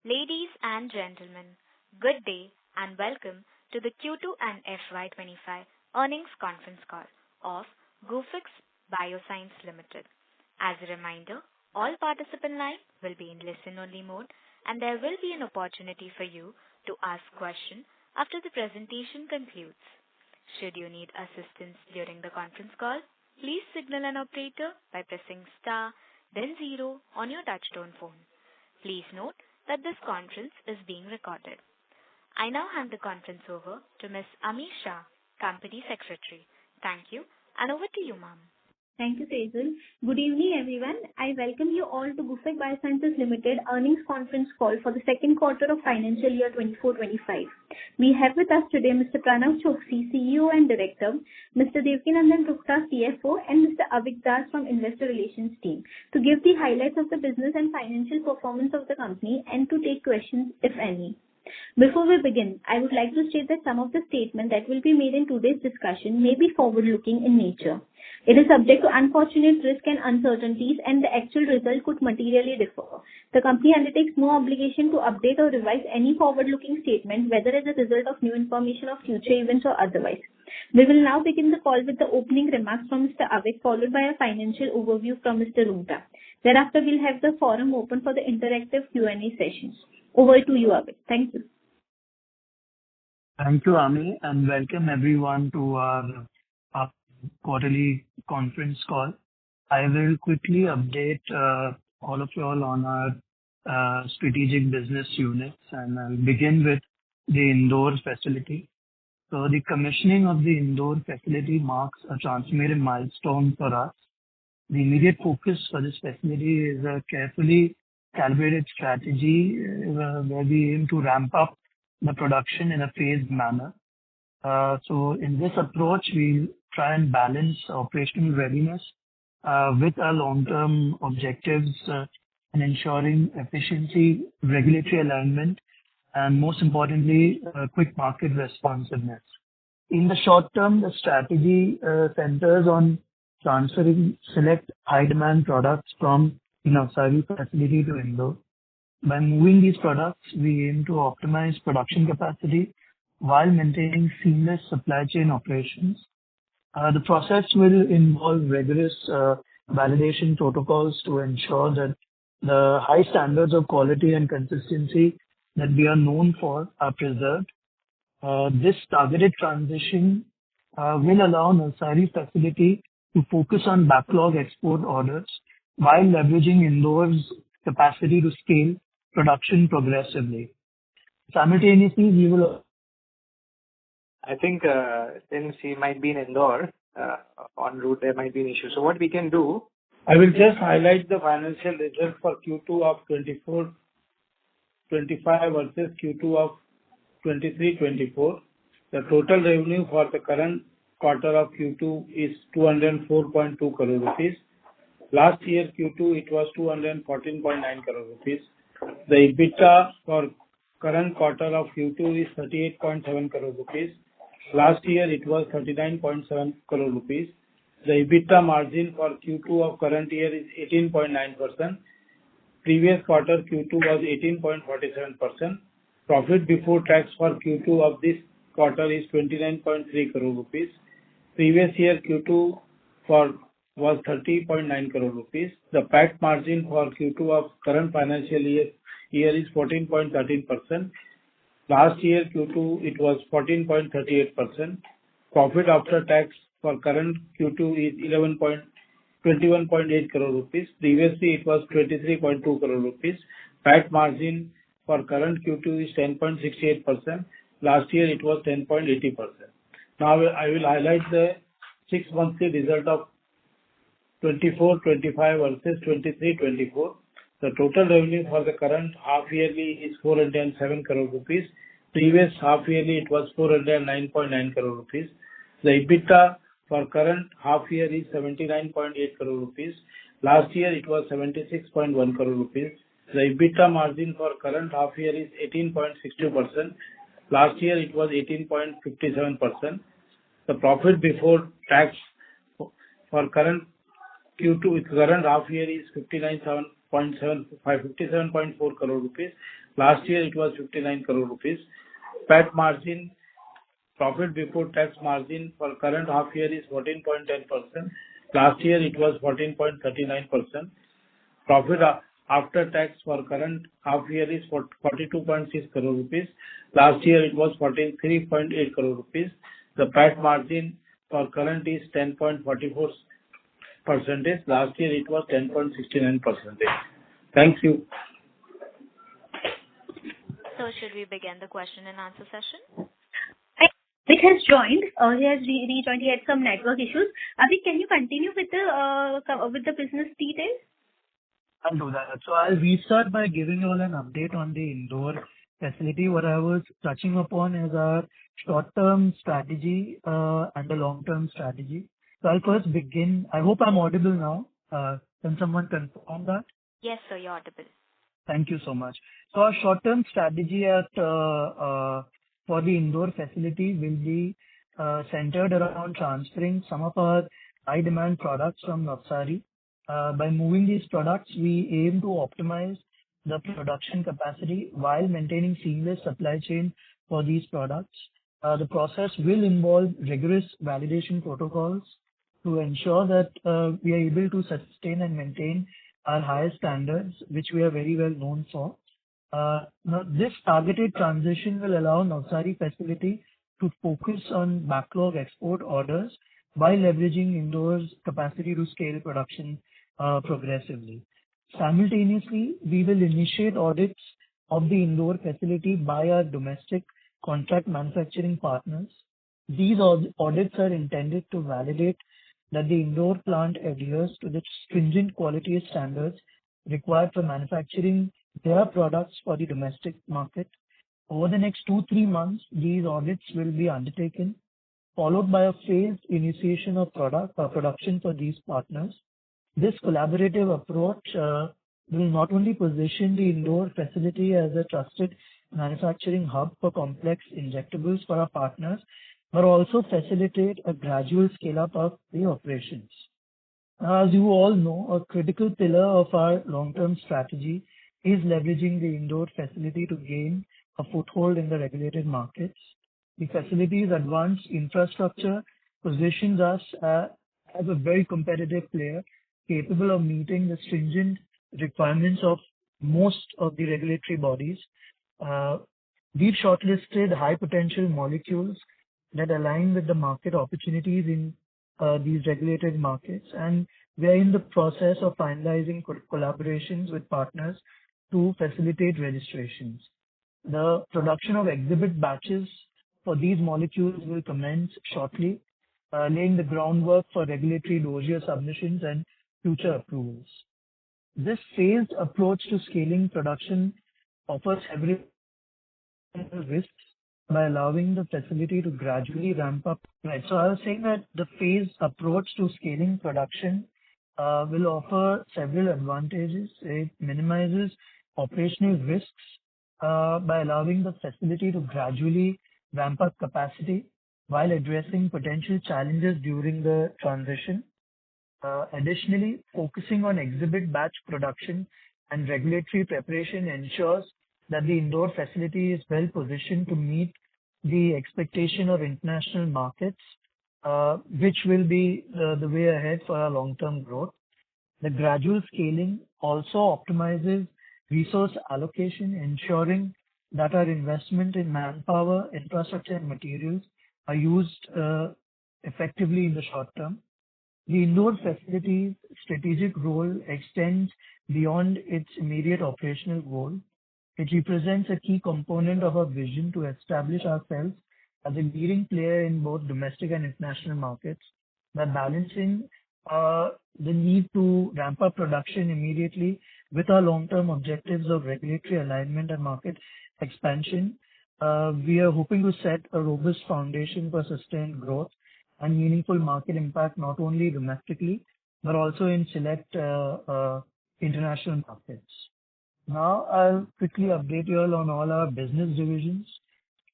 Ladies and gentlemen, good day and welcome to the Q2 and FY’25 earnings conference call of Gufic Biosciences Ltd. As a reminder, all participant lines will be in listen-only mode, and there will be an opportunity for you to ask questions after the presentation concludes. Should you need assistance during the conference call, please signal an operator by pressing star, then zero on your touchtone phone. Please note that this conference is being recorded. I now hand the conference over to Ms. Ami Shah, Company Secretary. Thank you, and over to you, ma'am. Thank you, Faisal. Good evening, everyone. I welcome you all to Gufic Biosciences Ltd earnings conference call for the second quarter of financial year 24-25. We have with us today Mr. Pranav Choksi, CEO and Director, Mr. Devkinandan Gupta, CFO, and Mr. Avik Das from Investor Relations team to give the highlights of the business and financial performance of the company and to take questions, if any. Before we begin, I would like to state that some of the statements that will be made in today's discussion may be forward-looking in nature. It is subject to unfortunate risk and uncertainties, and the actual result could materially differ. The company undertakes no obligation to update or revise any forward-looking statement, whether as a result of new information or future events or otherwise. We will now begin the call with the opening remarks from Mr. Avik, followed by a financial overview from Mr. Gupta. Thereafter, we'll have the forum open for the interactive Q&A sessions. Over to you, Avik. Thank you. Thank you, Ami, and welcome everyone to our quarterly conference call. I will quickly update all of you all on our strategic business units, and I'll begin with the Indore facility. So the commissioning of the Indore facility marks a transformative milestone for us. The immediate focus for this facility is a carefully calibrated strategy where we aim to ramp up the production in a phased manner. So in this approach, we try and balance operational readiness with our long-term objectives and ensuring efficiency, regulatory alignment, and most importantly, quick market responsiveness. In the short term, the strategy centers on transferring select high-demand products from Navsari facility to Indore. By moving these products, we aim to optimize production capacity while maintaining seamless supply chain operations. The process will involve rigorous validation protocols to ensure that the high standards of quality and consistency that we are known for are preserved. This targeted transition will allow Navsari facility to focus on backlog export orders while leveraging Indore's capacity to scale production progressively. Simultaneously, we will... I think since he might be in Indore, en route there might be an issue. So what we can do, I will just highlight the financial results for Q2 of 24-25 versus Q2 of 23-24. The total revenue for the current quarter of Q2 is 204.2 crore rupees. Last year Q2 it was 214.9 crore rupees. The EBITDA for current quarter of Q2 is 38.7 crore rupees. Last year it was 39.7 crore rupees. The EBITDA margin for Q2 of current year is 18.9%. Previous quarter Q2 was 18.47%. Profit before tax for Q2 of this quarter is 29.3 crore rupees. Previous year Q2 was 30.9 crore rupees. The PAT margin for Q2 of current financial year is 14.13%. Last year Q2 it was 14.38%. Profit after tax for current Q2 is 21.8 crore rupees. Previously it was 23.2 crore rupees. PAT margin for current Q2 is 10.68%. Last year it was 10.80%. Now I will highlight the 6 monthly result of 24-25 versus 23-24. The total revenue for the current half yearly is 407 crore rupees. Previous half yearly it was 409.9 crore rupees. The EBITDA for current half year is 79.8 crore rupees. Last year it was 76.1 crore rupees. The EBITDA margin for current half year is 18.62%. Last year it was 18.57%. The profit before tax for current Q2 with current half year is 59.7 57.4 crore rupees. Last year it was 59 crore rupees. PAT margin, profit before tax margin for current half year is 14.10%. Last year it was 14.39%. Profit after tax for current half year is 42.6 crore rupees. Last year it was 43.8 crore rupees. The PAT margin for current is 10.44%. Last year it was 10.69%. Thank you. So should we begin the question and answer session? It has joined. He has rejoined. He had some network issues. Abhi, can you continue with the business details? I'll do that. So I'll restart by giving you all an update on the Indore facility. What I was touching upon is our short-term strategy and the long-term strategy. So I'll first begin. I hope I'm audible now. Can someone confirm that? Yes, sir, you're audible. Thank you so much. So our short-term strategy for the Indore facility will be centered around transferring some of our high-demand products from Navsari. By moving these products, we aim to optimize the production capacity while maintaining seamless supply chain for these products. The process will involve rigorous validation protocols to ensure that we are able to sustain and maintain our highest standards, which we are very well known for. Now, this targeted transition will allow Navsari facility to focus on backlog export orders while leveraging Indore's capacity to scale production progressively. Simultaneously, we will initiate audits of the Indore facility by our domestic contract manufacturing partners. These audits are intended to validate that the Indore plant adheres to the stringent quality standards required for manufacturing their products for the domestic market. Over the next 2-3 months, these audits will be undertaken, followed by a phased initiation of production for these partners. This collaborative approach will not only position the Indore facility as a trusted manufacturing hub for complex injectables for our partners, but also facilitate a gradual scale-up of the operations. As you all know, a critical pillar of our long-term strategy is leveraging the Indore facility to gain a foothold in the regulated markets. The facility's advanced infrastructure positions us as a very competitive player, capable of meeting the stringent requirements of most of the regulatory bodies. We've shortlisted high potential molecules that align with the market opportunities in these regulated markets, and we are in the process of finalizing collaborations with partners to facilitate registrations. The production of exhibit batches for these molecules will commence shortly, laying the groundwork for regulatory dossier submissions and future approvals. This phased approach to scaling production offers several risks by allowing the facility to gradually ramp up. Right. So I was saying that the phased approach to scaling production will offer several advantages. It minimizes operational risks by allowing the facility to gradually ramp up capacity while addressing potential challenges during the transition. Additionally, focusing on exhibit batch production and regulatory preparation ensures that the Indore facility is well positioned to meet the expectation of international markets, which will be the way ahead for our long-term growth. The gradual scaling also optimizes resource allocation, ensuring that our investment in manpower, infrastructure, and materials are used effectively in the short term. The Indore facility's strategic role extends beyond its immediate operational goal. It represents a key component of our vision to establish ourselves as a leading player in both domestic and international markets by balancing the need to ramp up production immediately with our long-term objectives of regulatory alignment and market expansion. We are hoping to set a robust foundation for sustained growth and meaningful market impact, not only domestically, but also in select international markets. Now, I'll quickly update you all on all our business divisions.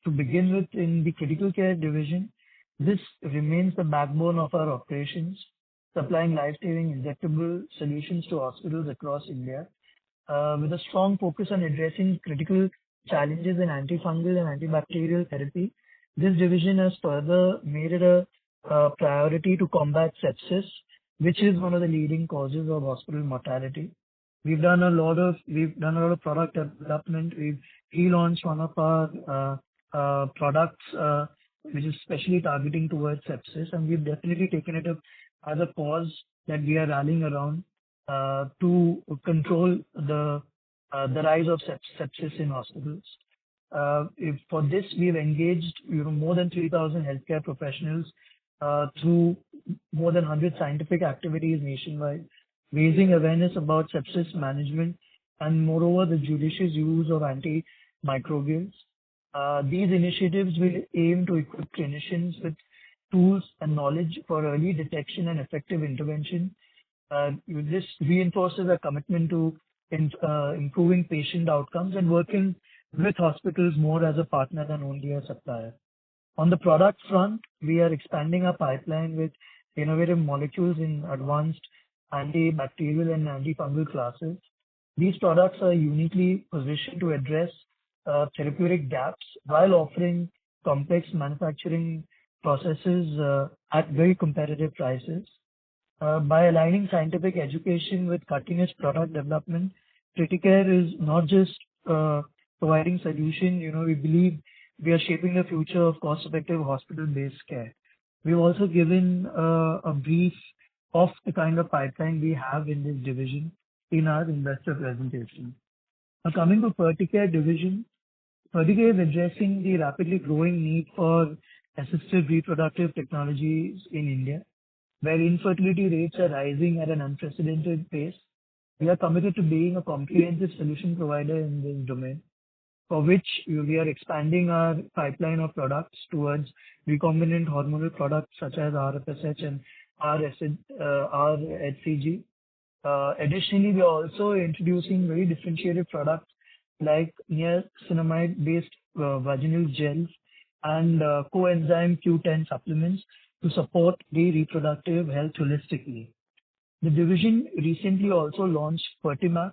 To begin with, in the critical care division, this remains the backbone of our operations, supplying life-saving injectable solutions to hospitals across India. with a strong focus on addressing critical challenges in antifungal and antibacterial therapy. This division has further made it a priority to combat sepsis, which is one of the leading causes of hospital mortality. We've done a lot of product development. We've relaunched one of our products, which is specially targeting towards sepsis, and we've definitely taken it up as a cause that we are rallying around to control the rise of sepsis in hospitals. For this, we've engaged more than 3,000 healthcare professionals through more than 100 scientific activities nationwide, raising awareness about sepsis management and moreover the judicious use of antimicrobials. These initiatives will aim to equip clinicians with tools and knowledge for early detection and effective intervention. This reinforces our commitment to improving patient outcomes and working with hospitals more as a partner than only a supplier. On the product front, we are expanding our pipeline with innovative molecules in advanced antibacterial and antifungal classes. These products are uniquely positioned to address therapeutic gaps while offering complex manufacturing processes at very competitive prices. By aligning scientific education with cutting-edge product development, Criticare is not just providing solution. We believe we are shaping the future of cost-effective hospital-based care. We've also given a brief of the kind of pipeline we have in this division in our investor presentation. Now coming to Ferticare division, Ferticare is addressing the rapidly growing need for assisted reproductive technologies in India, where infertility rates are rising at an unprecedented pace. We are committed to being a comprehensive solution provider in this domain, for which we are expanding our pipeline of products towards recombinant hormonal products such as RFSH and RHCG. Additionally, we are also introducing very differentiated products like niacinamide-based vaginal gels and coenzyme Q10 supplements to support the reproductive health holistically. The division recently also launched Fertimax,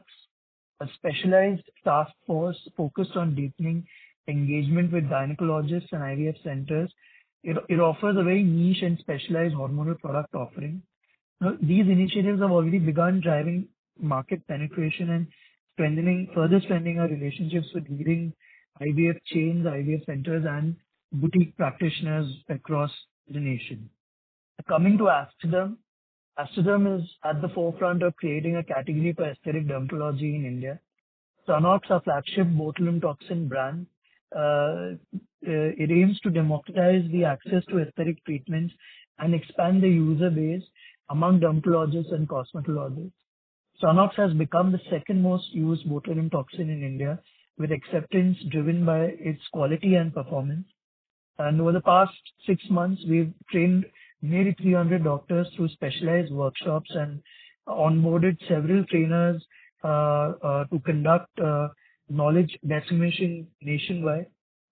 a specialized task force focused on deepening engagement with gynecologists and IVF centers. It offers a very niche and specialized hormonal product offering. Now, these initiatives have already begun driving market penetration and further strengthening our relationships with leading IVF chains, IVF centers, and boutique practitioners across the nation. Coming to Aesthaderm, Aesthaderm is at the forefront of creating a category for aesthetic dermatology in India. Stunnox, our flagship botulinum toxin brand, it aims to democratize the access to aesthetic treatments and expand the user base among dermatologists and cosmetologists. Stunnox has become the second most used botulinum toxin in India, with acceptance driven by its quality and performance. And over the past 6 months, we've trained nearly 300 doctors through specialized workshops and onboarded several trainers to conduct knowledge dissemination nationwide.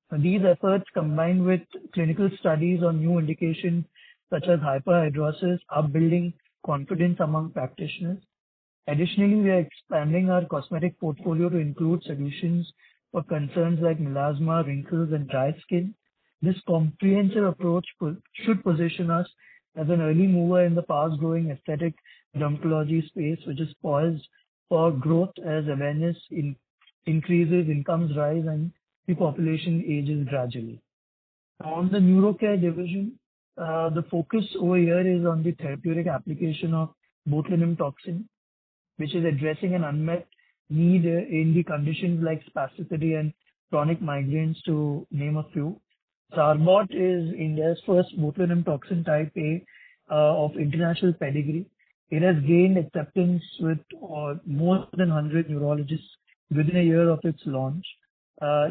And these efforts, combined with clinical studies on new indications such as hyperhidrosis, are building confidence among practitioners. Additionally, we are expanding our cosmetic portfolio to include solutions for concerns like melasma, wrinkles, and dry skin. This comprehensive approach should position us as an early mover in the fast-growing aesthetic dermatology space, which is poised for growth as awareness increases, incomes rise, and the population ages gradually. On the neurocare division, the focus over here is on the therapeutic application of botulinum toxin, which is addressing an unmet need in the conditions like spasticity and chronic migraines, to name a few. Zarbot is India's first botulinum toxin type A of international pedigree. It has gained acceptance with more than 100 neurologists within a year of its launch.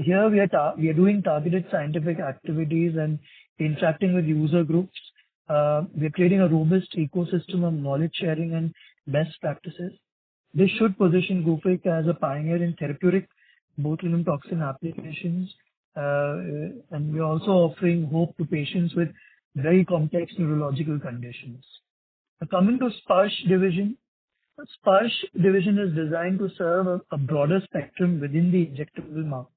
Here we are doing targeted scientific activities and interacting with user groups. We are creating a robust ecosystem of knowledge sharing and best practices. This should position Gufic as a pioneer in therapeutic botulinum toxin applications. And we are also offering hope to patients with very complex neurological conditions. Coming to Sparsh division, The Sparsh division is designed to serve a broader spectrum within the injectable market,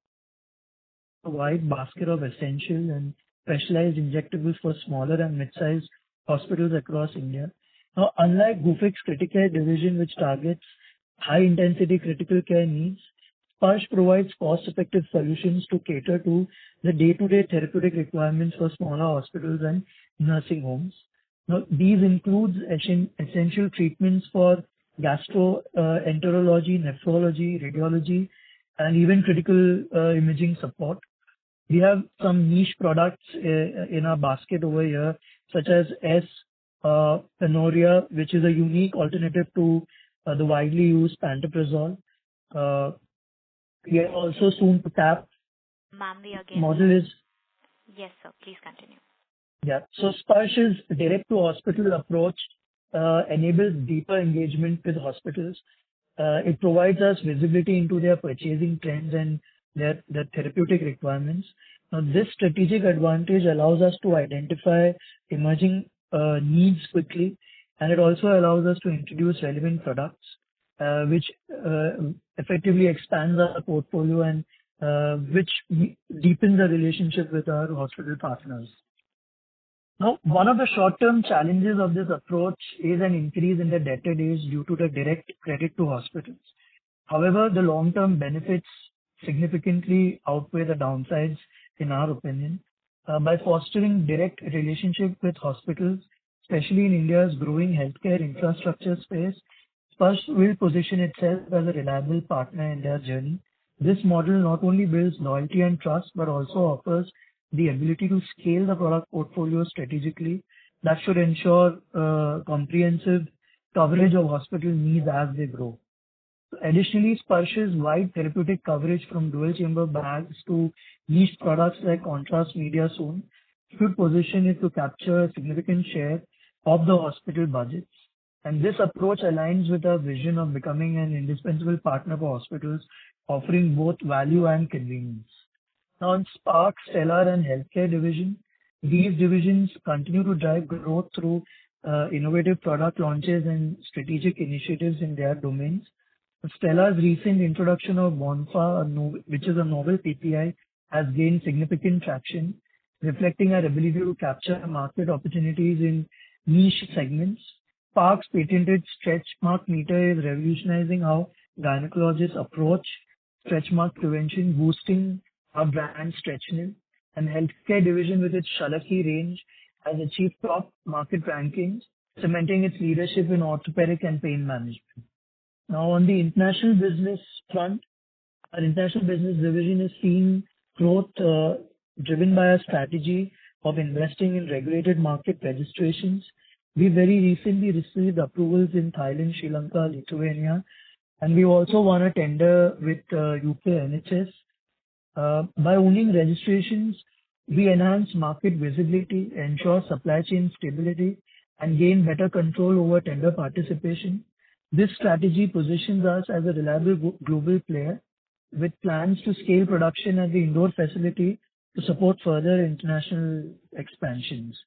a wide basket of essential and specialized injectables for smaller and mid-sized hospitals across India. Now, unlike Gufic's critical care division, which targets high-intensity critical care needs, Sparsh provides cost-effective solutions to cater to the day-to-day therapeutic requirements for smaller hospitals and nursing homes. Now, these include essential treatments for gastroenterology, nephrology, radiology, and even critical imaging support. We have some niche products in our basket over here, such as Penoria, which is a unique alternative to the widely used pantoprazole. We are also soon to tap. Ma'am, we again. Model is. Yes, sir. Please continue. Yeah. So Sparsh's direct-to-hospital approach enables deeper engagement with hospitals. It provides us visibility into their purchasing trends and their therapeutic requirements. Now, this strategic advantage allows us to identify emerging needs quickly, and it also allows us to introduce relevant products, which effectively expands our portfolio and which deepens the relationship with our hospital partners. Now, one of the short-term challenges of this approach is an increase in the debtor days due to the direct credit to hospitals. However, the long-term benefits significantly outweigh the downsides, in our opinion. By fostering direct relationship with hospitals, especially in India's growing healthcare infrastructure space, Sparsh will position itself as a reliable partner in their journey. This model not only builds loyalty and trust, but also offers the ability to scale the product portfolio strategically that should ensure comprehensive coverage of hospital needs as they grow. Additionally, Sparsh's wide therapeutic coverage from dual chamber bags to niche products like contrast media soon should position it to capture a significant share of the hospital budgets. And this approach aligns with our vision of becoming an indispensable partner for hospitals, offering both value and convenience. Now, on Spark, Stellar, and Healthcare division, these divisions continue to drive growth through innovative product launches and strategic initiatives in their domains. Stellar's recent introduction of Bonfa, which is a novel PPI, has gained significant traction, reflecting our ability to capture market opportunities in niche segments. Spark's patented stretch mark meter is revolutionizing how gynecologists approach stretch mark prevention, boosting our brand Stretchnil. And Healthcare division, with its Shalaki range, has achieved top market rankings, cementing its leadership in orthopedic and pain management. Now, on the international business front, our international business division is seeing growth driven by a strategy of investing in regulated market registrations. We very recently received approvals in Thailand, Sri Lanka, Lithuania, and we also won a tender with UK NHS. By owning registrations, we enhance market visibility, ensure supply chain stability, and gain better control over tender participation. This strategy positions us as a reliable global player with plans to scale production at the Indore facility to support further international expansions.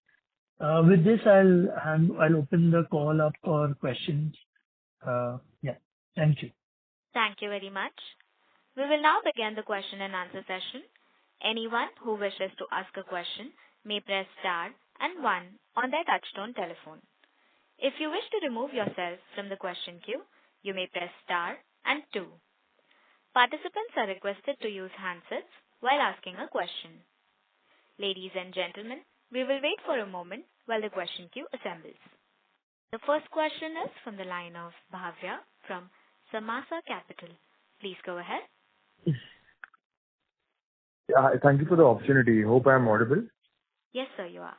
With this, I'll open the call up for questions. Thank you. Thank you very much. We will now begin the question and answer session. Anyone who wishes to ask a question may press star and 1 on their touchtone telephone. If you wish to remove yourself from the question queue, you may press star and 2. Participants are requested to use handsets while asking a question. Ladies and gentlemen, we will wait for a moment while the question queue assembles. The first question is from the line of Bhavya from Samasa Capital. Please go ahead. Yeah, thank you for the opportunity. Hope I am audible. Yes, sir, you are.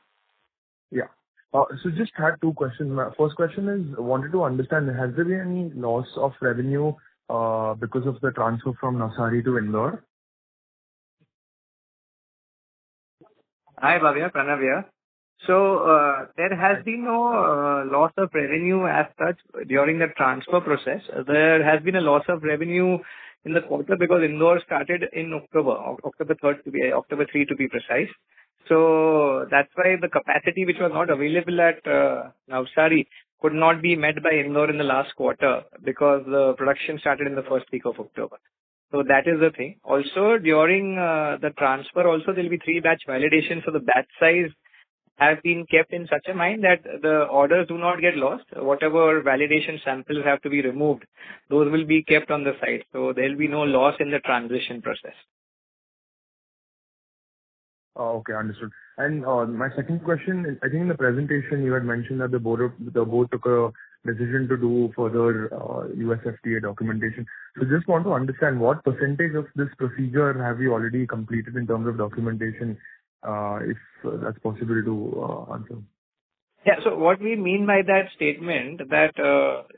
Yeah. So just had two questions. My first question is, wanted to understand, has there been any loss of revenue because of the transfer from Navsari to Indore? Hi, Bhavya, Pranav here. So there has been no loss of revenue as such during the transfer process. There has been a loss of revenue in the quarter because Indore started in October 3 to be precise. So that's why the capacity which was not available at Navsari could not be met by Indore in the last quarter because the production started in the first week of October. So that is the thing. Also, during the transfer also, there will be 3-batch validation. So the batch size have been kept in such a mind that the orders do not get lost. Whatever validation samples have to be removed, those will be kept on the site. So there will be no loss in the transition process. Okay, understood. And my second question is, I think in the presentation you had mentioned that the board took a decision to do further US FDA documentation. So just want to understand what percentage of this procedure have you already completed in terms of documentation, if that's possible to answer. Yeah. So what we mean by that statement that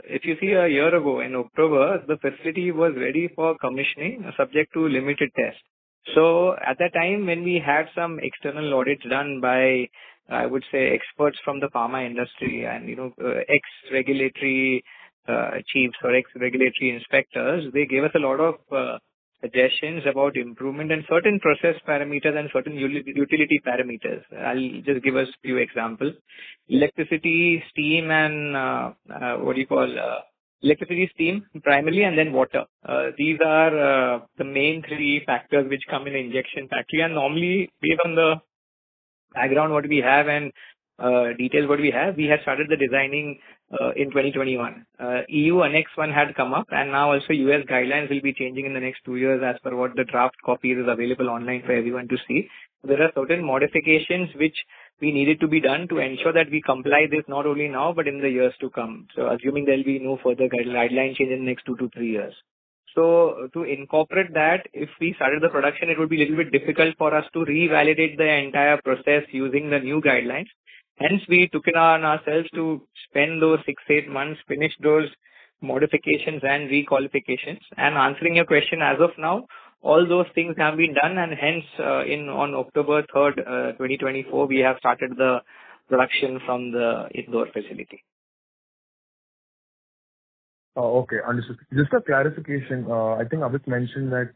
if you see a year ago in October, the facility was ready for commissioning subject to limited tests. So at that time when we had some external audits done by, I would say, experts from the pharma industry and, ex-regulatory chiefs or ex-regulatory inspectors, they gave us a lot of suggestions about improvement and certain process parameters and certain utility parameters. I'll just give us a few examples. Electricity, steam, and electricity, steam primarily, and then water. These are the main 3 factors which come in the injection factory, and normally based on the background what we have and details what we have, we had started the designing in 2021. EU Annex 1 had come up, and now also US guidelines will be changing in the next 2 years as per what the draft copy is available online for everyone to see. There are certain modifications which we needed to be done to ensure that we comply this not only now but in the years to come. So assuming there will be no further guideline change in the next 2 to 3 years. So to incorporate that, if we started the production, it would be a little bit difficult for us to revalidate the entire process using the new guidelines. Hence, we took it on ourselves to spend those 6-8 months, finish those modifications and requalifications. And answering your question, as of now, all those things have been done, and hence on October 3rd, 2024, we have started the production from the Indore facility. Okay, understood. Just a clarification. I think Avik mentioned that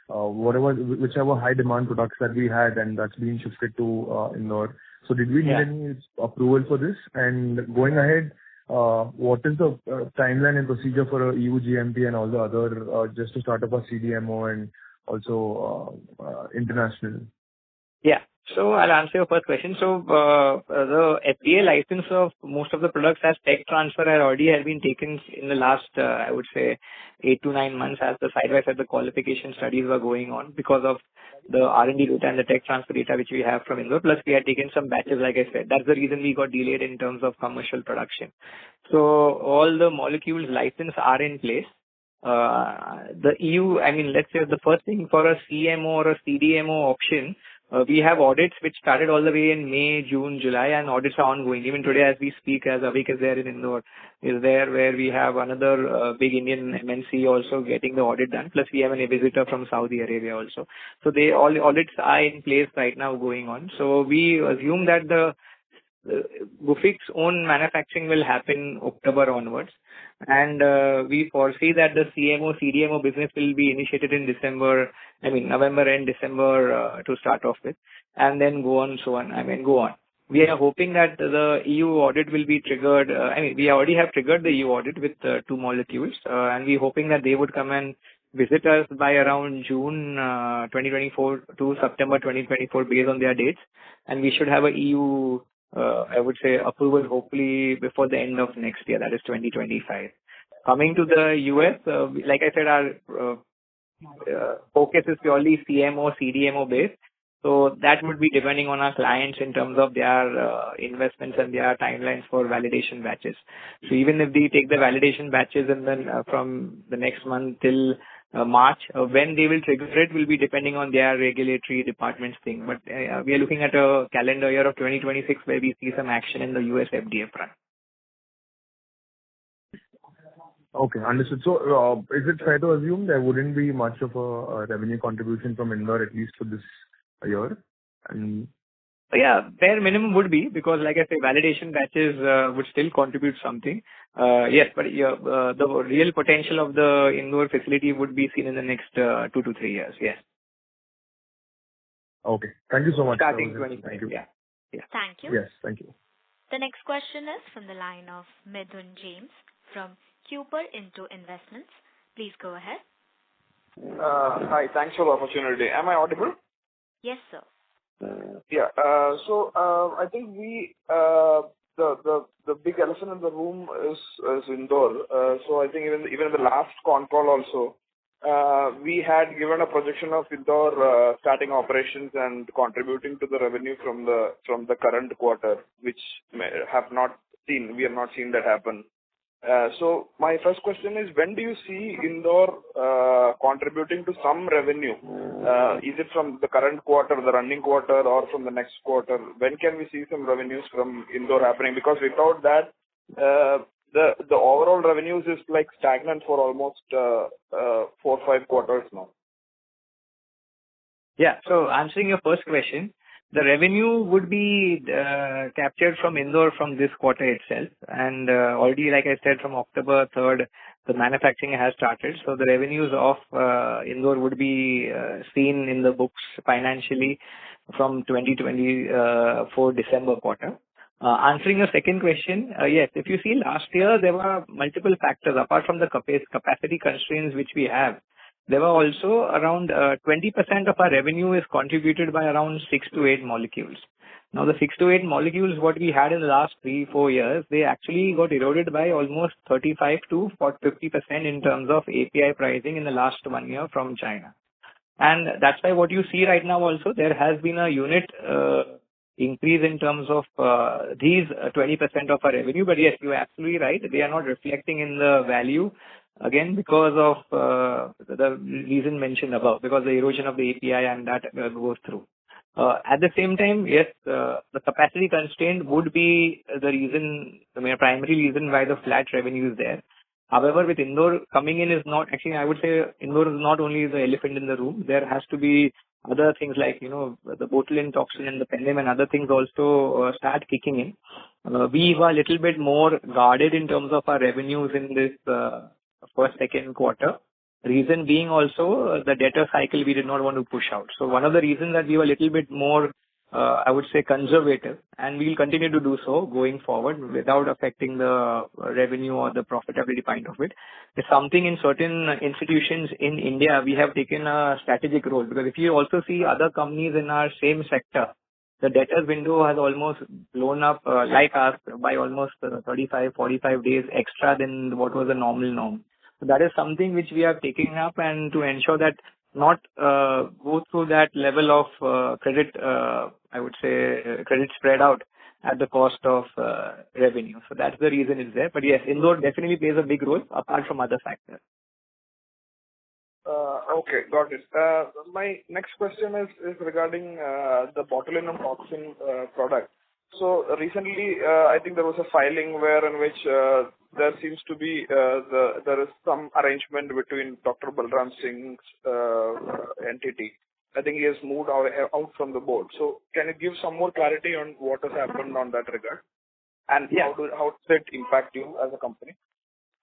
whichever high demand products that we had and that's being shifted to Indore. So did we need any approval for this? And going ahead, what is the timeline and procedure for a EU GMP and all the other, just to start up a CDMO and also international? Yeah. So I'll answer your first question. So the FDA license of most of the products as tech transfer has been taken in the last, I would say, 8 to 9 months as the side-by-side the qualification studies were going on because of the R&D data and the tech transfer data which we have from Indore. Plus we had taken some batches, like I said. That's the reason we got delayed in terms of commercial production. So all the molecules license are in place. The EU, let's say the first thing for a CMO or a CDMO option, we have audits which started all the way in May, June, July, and audits are ongoing. Even today as we speak, as Avik is there in Indore, is there where we have another big Indian MNC also getting the audit done. Plus we have a visitor from Saudi Arabia also. So all audits are in place right now going on. So we assume that the Gufic's own manufacturing will happen October onwards. And we foresee that the CMO-CDMO business will be initiated in November and December to start off with, and then go on. We are hoping that the EU audit will be triggered. We already have triggered the EU audit with 2 molecules, and we're hoping that they would come and visit us by around June 2024 to September 2024 based on their dates, and we should have a EU I would say approval hopefully before the end of next year, that is 2025. Coming to the US, like I said, our focus is purely CMO, CDMO based. So that would be depending on our clients in terms of their investments and their timelines for validation batches. So even if they take the validation batches and then from the next month till March, when they will trigger it will be depending on their regulatory department's thing. But we are looking at a calendar year of 2026 where we see some action in the US FDA front. Okay, understood. So is it fair to assume there wouldn't be much of a revenue contribution from Indore at least for this year? And yeah, bare minimum would be, because like I say, validation batches would still contribute something. Yes, but the real potential of the Indore facility would be seen in the next 2 to 3 years. Yes. Okay. Thank you so much. Starting 25. Thank you. Yeah. Thank you. Yes, thank you. The next question is from the line of Midhun James from Cooper Into Investments. Please go ahead. Hi, thanks for the opportunity. Am I audible? Yes, sir. Yeah. I think the big elephant in the room is Indore. I think even in the last con call also, we had given a projection of Indore starting operations and contributing to the revenue from the current quarter, which we have not seen that happen. My first question is, when do you see Indore contributing to some revenue? Is it from the current quarter, the running quarter, or from the next quarter? When can we see some revenues from Indore happening? Because without that, the overall revenues is like stagnant for almost 4-5 quarters now. Yeah. So answering your first question, the revenue would be captured from Indore from this quarter itself. And already, like I said, from October 3rd, the manufacturing has started. So the revenues of Indore would be seen in the books financially from 2024 December quarter. Answering your second question, yes, if you see last year, there were multiple factors. Apart from the capacity constraints which we have, there were also around 20% of our revenue is contributed by around 6 to 8 molecules. Now, the 6 to 8 molecules, what we had in the last 3-4 years, they actually got eroded by almost 35 to 50% in terms of API pricing in the last 1 year from China. And that's why what you see right now also, there has been a unit increase in terms of these 20% of our revenue. But yes, you're absolutely right. They are not reflecting in the value. Again, because of the reason mentioned above, because the erosion of the API and that goes through. At the same time, yes, the capacity constraint would be the reason, the primary reason why the flat revenue is there. However, with Indore coming in is not, actually I would say Indore is not only the elephant in the room. There has to be other things like, the botulinum toxin and the penem and other things also start kicking in. We were a little bit more guarded in terms of our revenues in this first, second quarter. Reason being also the debtor cycle we did not want to push out. So one of the reasons that we were a little bit more, I would say, conservative, and we will continue to do so going forward without affecting the revenue or the profitability point of it. It's something in certain institutions in India, we have taken a strategic role, because if you also see other companies in our same sector, the debtors window has almost blown up like us by almost 35-45 days extra than what was the normal norm. So that is something which we are taking up, and to ensure that not go through that level of credit, I would say, credit spread out at the cost of revenue. So that's the reason it's there. But yes, Indore definitely plays a big role apart from other factors. Okay, got it. My next question is regarding the botulinum toxin product. So recently, I think there was a filing in which there seems to be there is some arrangement between Dr. Balram Singh's entity. I think he has moved out from the board. So can you give some more clarity on what has happened on that regard, and how does it impact you as a company?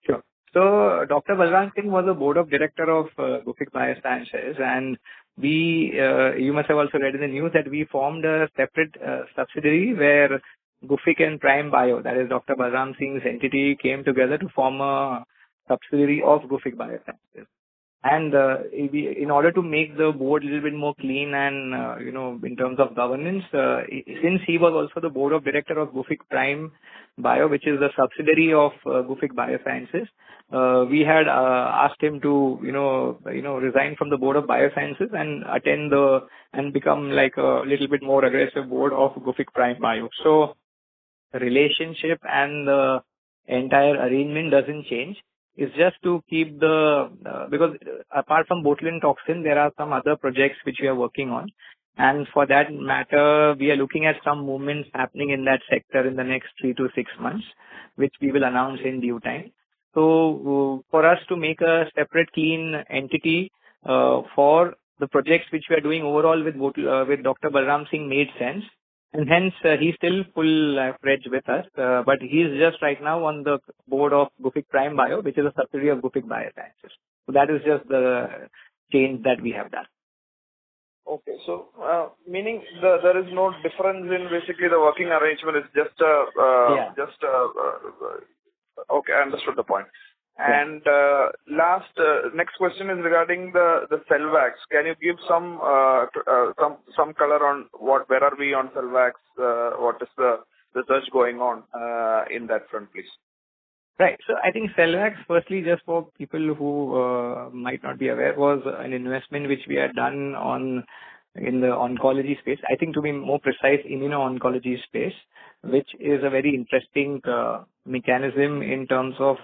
Sure. So Dr. Balram Singh was a board of director of Gufic Biosciences, and we, you must have also read in the news that we formed a separate subsidiary where Gufic and Prime Bio, that is Dr. Balram Singh's entity, came together to form a subsidiary of Gufic Biosciences. And in order to make the board a little bit more clean and, in terms of governance, since he was also the board of director of Gufic Prime Bio, which is a subsidiary of Gufic Biosciences, we had asked him to, resign from the board of Biosciences and and become like a little bit more aggressive board of Gufic Prime Bio. So the relationship and the entire arrangement doesn't change. It's just to keep because apart from botulinum toxin, there are some other projects which we are working on. And for that matter, we are looking at some movements happening in that sector in the next 3 to 6 months, which we will announce in due time. So for us to make a separate clean entity for the projects which we are doing overall with Dr. Balram Singh made sense. And hence, he's still full-fledged with us, but he's just right now on the board of Gufic Prime Bio, which is a subsidiary of Gufic Biosciences. So that is just the change that we have done. Okay. So, meaning there is no difference in basically the working arrangement. It's just okay, I understood the point. Yeah. And next question is regarding the Cellvax. Can you give some color on where are we on Cellvax? What is the research going on in that front, please? Right. So I think Cellvax, firstly, just for people who might not be aware, was an investment which we had done in the oncology space. I think, to be more precise, immuno-oncology space, which is a very interesting mechanism in terms of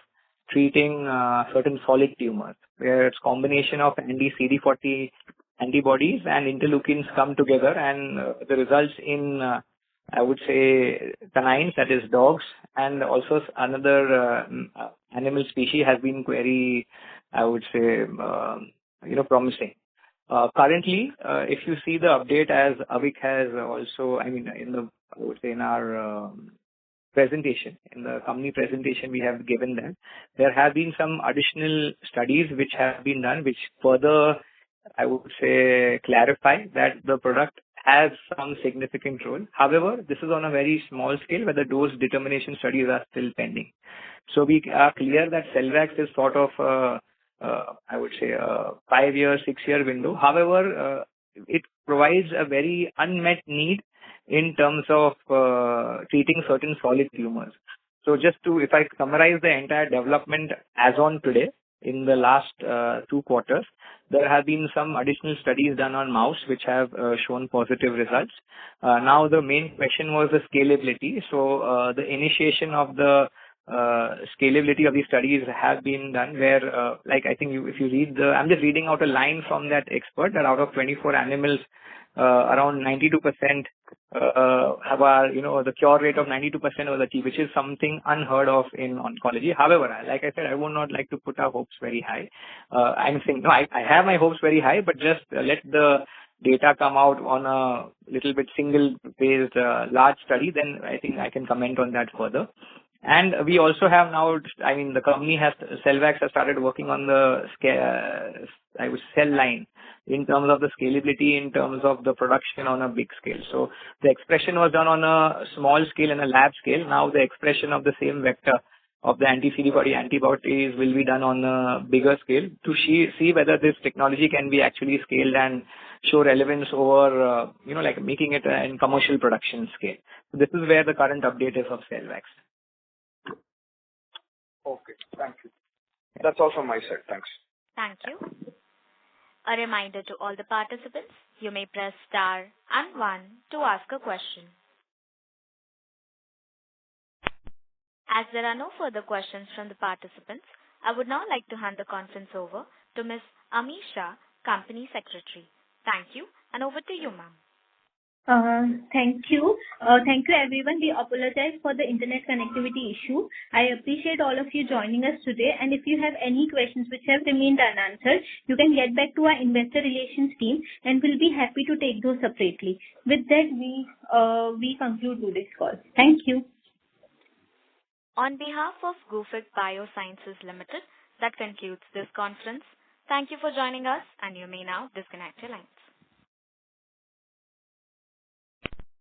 treating certain solid tumors, where it's combination of anti-CD40 antibodies and interleukins come together, and the results in I would say canines, that is dogs, and also another animal species has been very, I would say, promising. Currently, if you see the update, as Avik has also, in our presentation, in the company presentation, we have given that there have been some additional studies which have been done, which further, I would say, clarify that the product has some significant role. However, this is on a very small scale where the dose determination studies are still pending. So we are clear that Cellvax is sort of, I would say, a 5-year, 6-year window. However, it provides a very unmet need in terms of treating certain solid tumors. So if I summarize the entire development as on today, in the last 2 quarters, there have been some additional studies done on mouse which have shown positive results. Now the main question was the scalability. So the initiation of the scalability of these studies have been done where, I think if you read I'm just reading out a line from that expert, that out of 24 animals, around 92% have the cure rate of 92% was achieved, which is something unheard of in oncology. However, like I said, I would not like to put our hopes very high. I'm saying, no, I have my hopes very high, but just let the data come out on a little bit single-based large study, then I think I can comment on that further. And we also have now, the company Cellvax has started working on the cell line in terms of the scalability, in terms of the production on a big scale. So the expression was done on a small scale and a lab scale. Now the expression of the same vector of the anti-CD40 antibodies will be done on a bigger scale to see whether this technology can be actually scaled and show relevance over, making it in commercial production scale. So this is where the current update is of Cellvax. Okay, thank you. That's all from my side. Thanks. Thank you. A reminder to all the participants, you may press star and 1 to ask a question. As there are no further questions from the participants, I would now like to hand the conference over to Ms. Ami Shah, Company Secretary. Thank you, and over to you, ma'am. Thank you. Thank you, everyone. We apologize for the internet connectivity issue. I appreciate all of you joining us today. And if you have any questions which have remained unanswered, you can get back to our investor relations team, and we'll be happy to take those separately. With that, we conclude today's call. Thank you. On behalf of Gufic Biosciences Ltd, that concludes this conference. Thank you for joining us, and you may now disconnect your lines.